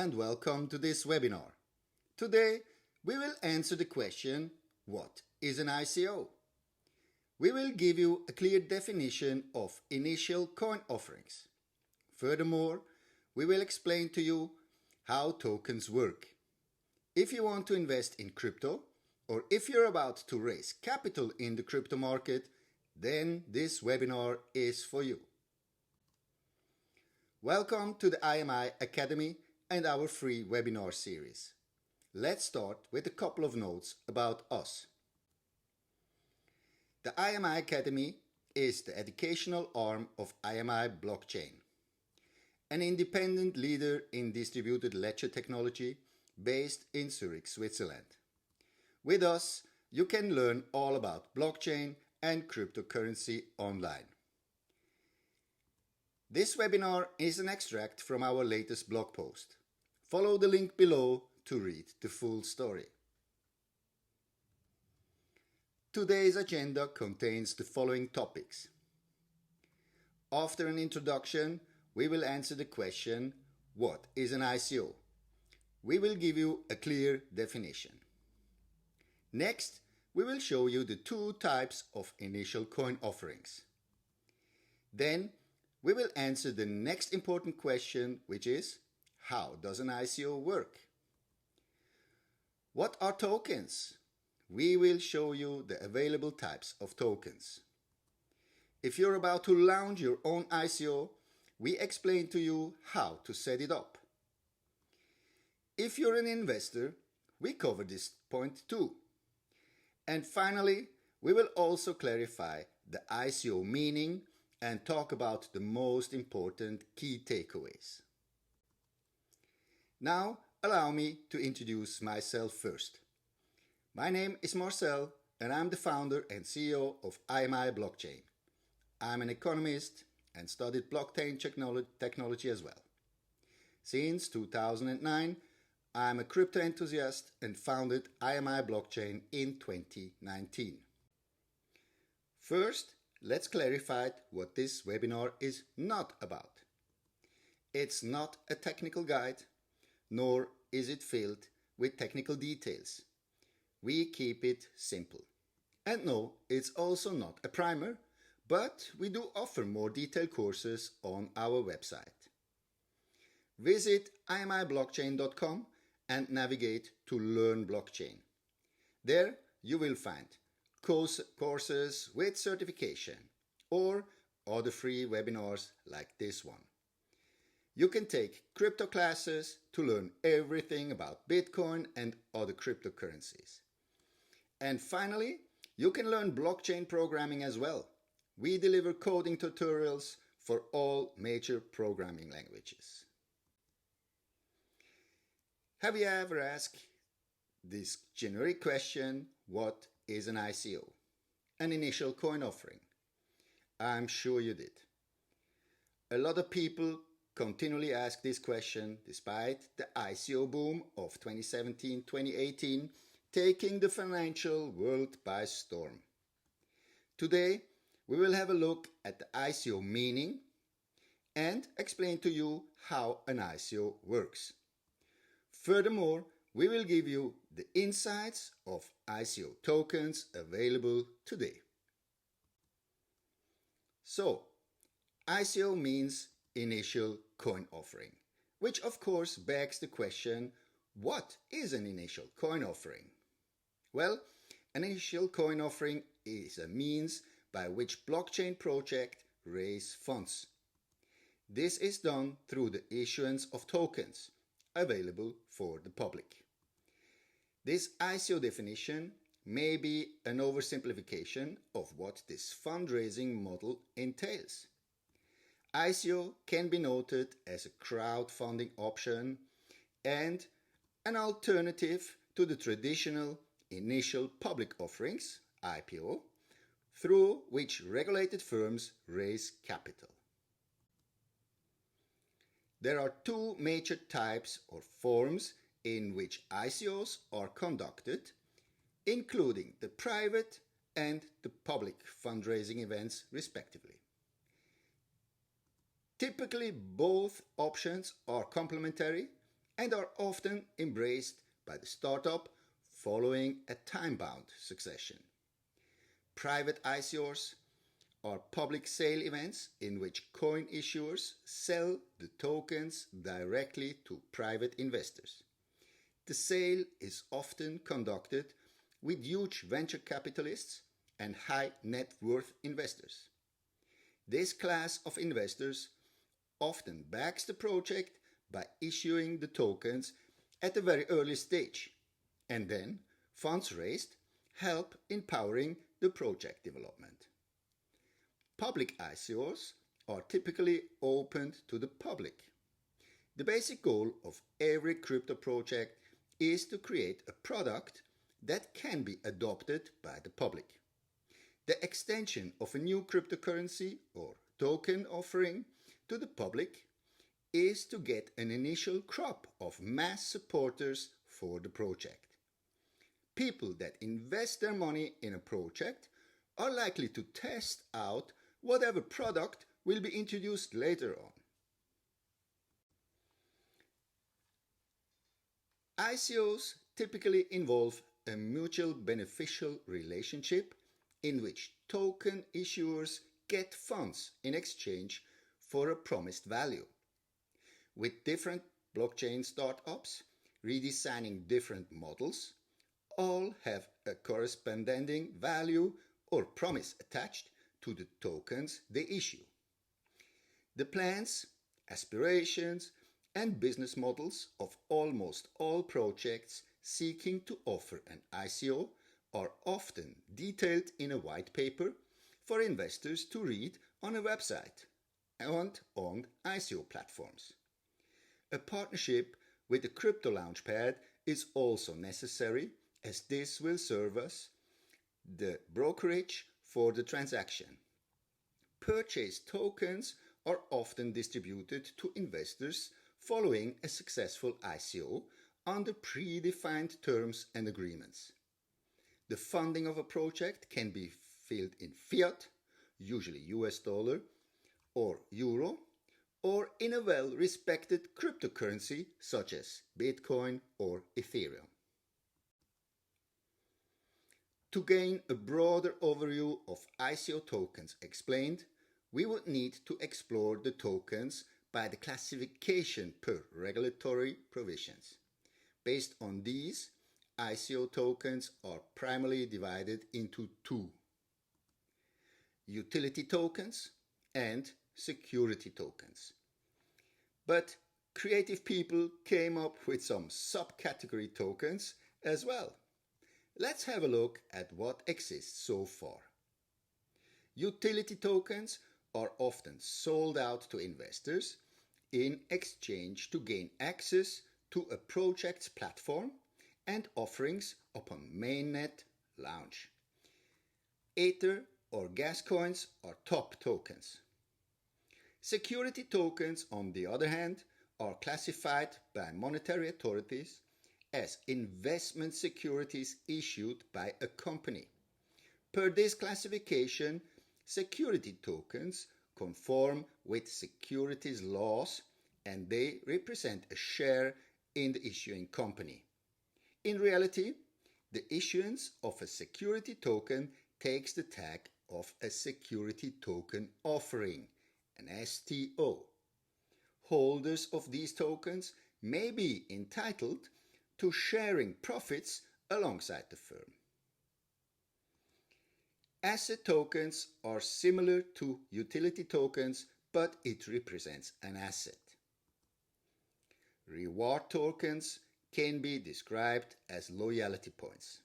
and welcome to this webinar. Today, we will answer the question, what is an ICO? We will give you a clear definition of initial coin offerings. Furthermore, we will explain to you how tokens work. If you want to invest in crypto, or if you're about to raise capital in the crypto market, then this webinar is for you. Welcome to the IMI Academy and our free webinar series. Let's start with a couple of notes about us. The IMI Academy is the educational arm of IMI Blockchain, an independent leader in distributed ledger technology based in Zurich, Switzerland. With us, you can learn all about blockchain and cryptocurrency online. This webinar is an extract from our latest blog post. Follow the link below to read the full story. Today's agenda contains the following topics. After an introduction, we will answer the question, what is an ICO? We will give you a clear definition. Next, we will show you the two types of initial coin offerings. Then, we will answer the next important question, which is, how does an ICO work? What are tokens? We will show you the available types of tokens. If you're about to launch your own ICO, we explain to you how to set it up. If you're an investor, we cover this point too. And finally, we will also clarify the ICO meaning and talk about the most important key takeaways. Now, allow me to introduce myself first. My name is Marcel and I'm the founder and CEO of IMI Blockchain. I'm an economist and studied blockchain technology as well. Since 2009, I'm a crypto enthusiast and founded IMI Blockchain in 2019. First, let's clarify what this webinar is not about. It's not a technical guide, nor is it filled with technical details. We keep it simple. And no, it's also not a primer, but we do offer more detailed courses on our website. Visit imiblockchain.com and navigate to Learn Blockchain. There you will find courses with certification or other free webinars like this one. You can take crypto classes to learn everything about Bitcoin and other cryptocurrencies. And finally, you can learn blockchain programming as well. We deliver coding tutorials for all major programming languages. Have you ever asked this generic question, what is an ICO? An initial coin offering? I'm sure you did. A lot of people continually ask this question despite the ICO boom of 2017-2018 taking the financial world by storm. Today, we will have a look at the ICO meaning and explain to you how an ICO works. Furthermore, we will give you the insights of ICO tokens available today. So, ICO means initial coin offering, which of course begs the question, what is an initial coin offering? Well, an initial coin offering is a means by which blockchain projects raise funds. This is done through the issuance of tokens available for the public. This ICO definition may be an oversimplification of what this fundraising model entails. ICO can be noted as a crowdfunding option and an alternative to the traditional initial public offerings, IPO, through which regulated firms raise capital. There are two major types or forms in which ICOs are conducted, including the private and the public fundraising events respectively. Typically, both options are complementary and are often embraced by the startup following a time-bound succession. Private ICOs are public sale events in which coin issuers sell the tokens directly to private investors. The sale is often conducted with huge venture capitalists and high net worth investors. This class of investors often backs the project by issuing the tokens at a very early stage, and then funds raised help in powering the project development. Public ICOs are typically opened to the public. The basic goal of every crypto project is to create a product that can be adopted by the public. The extension of a new cryptocurrency or token offering to the public is to get an initial crop of mass supporters for the project. People that invest their money in a project are likely to test out whatever product will be introduced later on. ICOs typically involve a mutual beneficial relationship in which token issuers get funds in exchange for a promised value. With different blockchain startups redesigning different models, all have a corresponding value or promise attached to the tokens they issue. The plans, aspirations, and business models of almost all projects seeking to offer an ICO are often detailed in a white paper for investors to read on a website and on ICO platforms. A partnership with the Crypto Launchpad is also necessary, as this will serve as the brokerage for the transaction. Purchased tokens are often distributed to investors following a successful ICO under predefined terms and agreements. The funding of a project can be filled in fiat, usually US dollar or euro, or in a well-respected cryptocurrency such as Bitcoin or Ethereum. To gain a broader overview of ICO tokens explained, we would need to explore the tokens by the classification per regulatory provisions. Based on these, ICO tokens are primarily divided into two: utility tokens and security tokens. But creative people came up with some subcategory tokens as well. Let's have a look at what exists so far. Utility tokens are often sold out to investors in exchange to gain access to a project's platform and offerings upon mainnet launch. Ether or gas coins are top tokens. Security tokens, on the other hand, are classified by monetary authorities as investment securities issued by a company. Per this classification, security tokens conform with securities laws and they represent a share in the issuing company. In reality, the issuance of a security token takes the tag of a security token offering, an STO. Holders of these tokens may be entitled to sharing profits alongside the firm. Asset tokens are similar to utility tokens, but it represents an asset. Reward tokens can be described as loyalty points.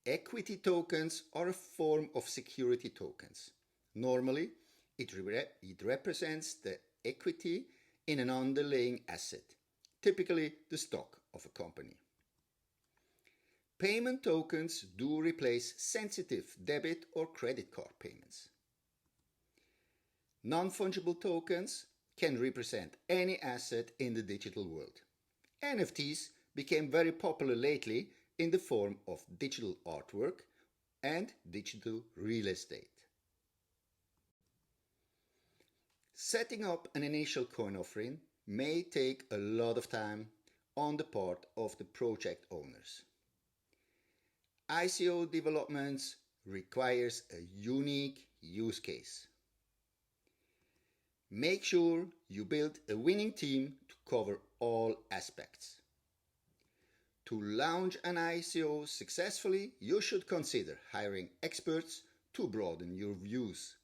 Equity tokens are a form of security tokens. Normally, it represents the equity in an underlying asset, typically the stock of a company. Payment tokens do replace sensitive debit or credit card payments. Non-fungible tokens can represent any asset in the digital world. NFTs became very popular lately in the form of digital artwork and digital real estate. Setting up an initial coin offering may take a lot of time on the part of the project owners. ICO developments requires a unique use case. Make sure you build a winning team to cover all aspects. To launch an ICO successfully, you should consider hiring experts to broaden your views.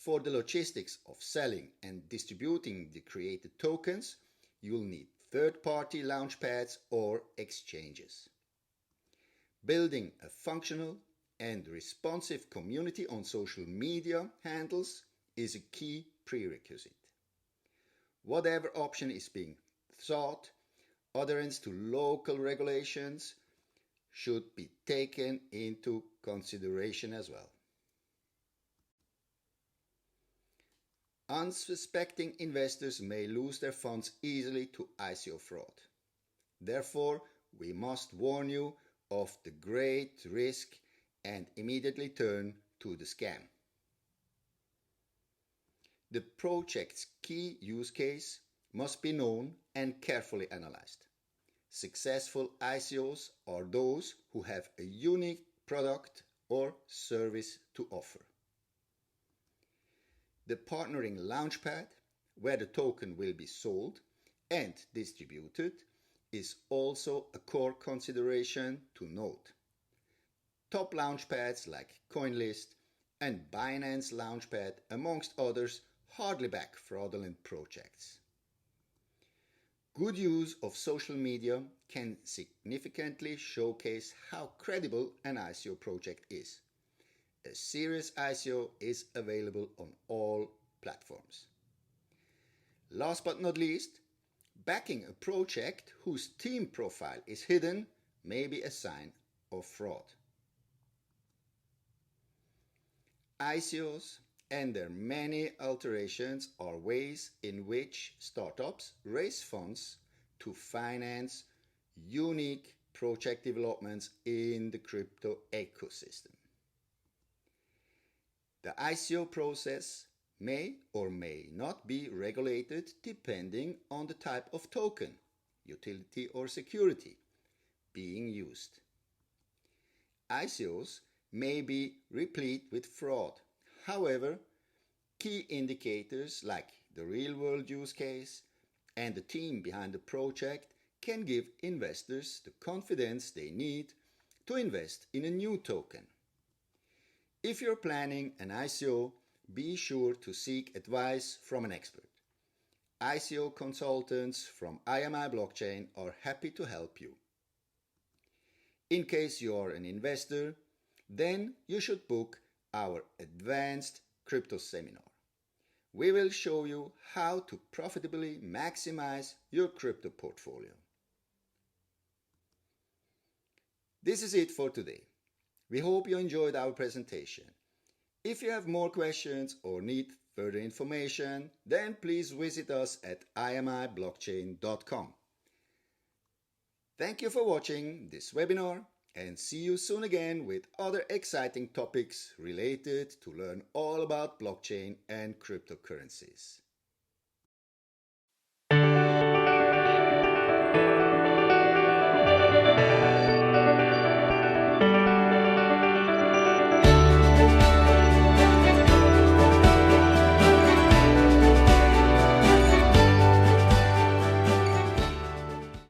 For the logistics of selling and distributing the created tokens, you'll need third-party launchpads or exchanges. Building a functional and responsive community on social media handles is a key prerequisite. Whatever option is being sought, adherence to local regulations should be taken into consideration as well. Unsuspecting investors may lose their funds easily to ICO fraud. Therefore, we must warn you of the great risk and immediately turn to the scam. The project's key use case must be known and carefully analyzed. Successful ICOs are those who have a unique product or service to offer. The partnering launchpad, where the token will be sold and distributed, is also a core consideration to note. Top launchpads like CoinList and Binance Launchpad, amongst others, hardly back fraudulent projects. Good use of social media can significantly showcase how credible an ICO project is. A serious ICO is available on all platforms. Last but not least, backing a project whose team profile is hidden may be a sign of fraud. ICOs and their many alterations are ways in which startups raise funds to finance unique project developments in the crypto ecosystem. The ICO process may or may not be regulated depending on the type of token, utility or security being used. ICOs may be replete with fraud. However, key indicators like the real-world use case and the team behind the project can give investors the confidence they need to invest in a new token. If you're planning an ICO, be sure to seek advice from an expert. ICO consultants from IMI Blockchain are happy to help you. In case you are an investor, then you should book our advanced crypto seminar. We will show you how to profitably maximize your crypto portfolio. This is it for today. We hope you enjoyed our presentation. If you have more questions or need further information, then please visit us at imiblockchain.com. Thank you for watching this webinar and see you soon again with other exciting topics related to learn all about blockchain and cryptocurrencies.